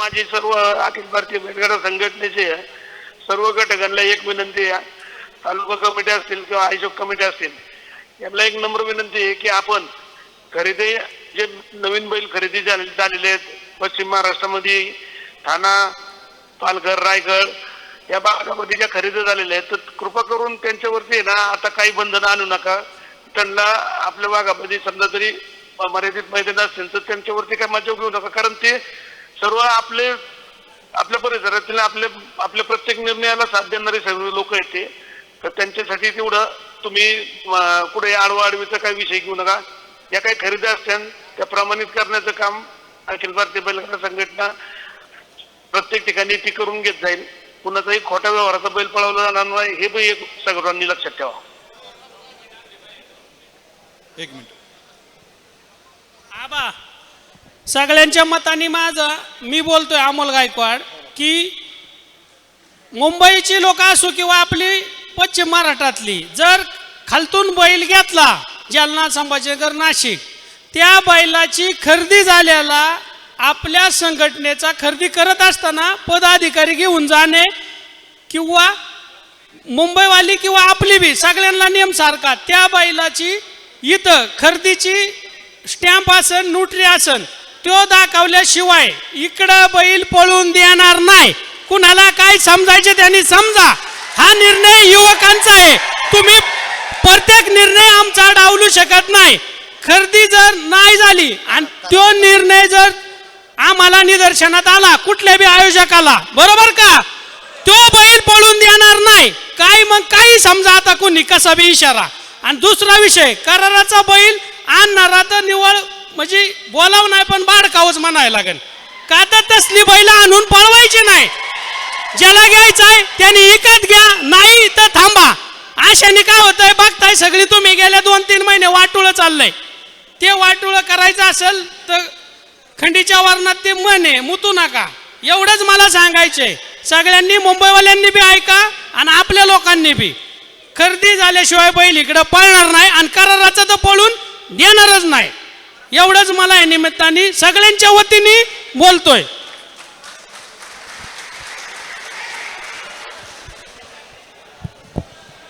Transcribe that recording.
माझी सर्व अखिल भारतीय बैलगाडा संघटनेचे सर्व घटकांना एक विनंती आहे, तालुका कमिटी असतील किंवा आयोजक कमिटी असतील, यांना एक नम्र विनंती आहे की आपण खरेदी जे नवीन बैल खरेदी झालेले आहेत पश्चिम महाराष्ट्रामध्ये ठाणा, पालघर, रायगड या भागामध्ये ज्या खरेदी झालेल्या आहेत, तर कृपा करून त्यांच्यावरती ना आता काही बंधनं आणू नका. त्यांना आपल्या भागामध्ये समजा तरी मर्यादित मैदान असेल तर त्यांच्यावरती काय मजा घेऊ नका, कारण ते सर्व आपल्या परिसरातील आपल्या प्रत्येक निर्णयाला साथ देणारे सर्व लोक आहेत ते. तर त्यांच्यासाठी तेवढं तुम्ही कुठे आडवाआडवीचा काही विषय घेऊ नका. या काही खरेदी असतील त्या प्रमाणित करण्याचं काम अखिल भारतीय बैलगाडा संघटना प्रत्येक ठिकाणी ती करून घेत जाईल. कुणाचाही खोट्या व्यवहाराचा बैल पळवला जाणार नाही, हे पण एक सगळ्यांनी लक्षात ठेवा. एक मिनिट आबा, सगळ्यांच्या मताने मी बोलतोय अमोल गायकवाड की मुंबईची लोक असो किंवा आपली पश्चिम महाराष्ट्रातली, जर खालतून बैल घेतला जालना, संभाजीनगर, नाशिक, त्या बैलाची खरेदी झाल्याला आपल्या संघटनेचा खरेदी करत असताना पदाधिकारी घेऊन जाणे किंवा मुंबईवाली किंवा आपली बी सगळ्यांना नियम सारखा त्या बैलाची इथं खरेदीची स्टॅम्प असन, नोटरी असन, तो दाखवल्याशिवाय इकडं बैल पळून देणार नाही. कुणाला काय समजायचे त्यांनी समजा. हा निर्णय युवकांचा आहे. तुम्ही प्रत्येक निर्णय आमचा डावलू शकत नाही. खरेदी जर नाही झाली आणि तो निर्णय जर आम्हाला निदर्शनात आला कुठल्या बी आयोजकाला, बरोबर का, तो बैल पळून देणार नाही. काय मग काही समजा आता कोणी कसा बी इशारा. आणि दुसरा विषय, कराराचा बैल आणणारा तर निवळ म्हणजे बोलाव नाही पण बाडकावच म्हणायला लागेल. का तर तसली बैल आणून पळवायची नाही. ज्याला घ्यायचंय त्याने विकत घ्या, नाही तर थांबा. अशाने काय होतंय बघताय सगळी तुम्ही. गेल्या 2-3 महिने वाटुळं चाललंय. ते वाटुळं करायचं असेल तर खंडीच्या वर्णात ते म्हणे मुतू नका. एवढंच मला सांगायचंय. सगळ्यांनी, मुंबईवाल्यांनी बी ऐका आणि आपल्या लोकांनी बी. खरेदी झाल्याशिवाय बैल इकडं पळणार नाही आणि कराराचं तर पळून देणारच नाही. एवढंच मला या निमित्ताने सगळ्यांच्या वतीने बोलतोय.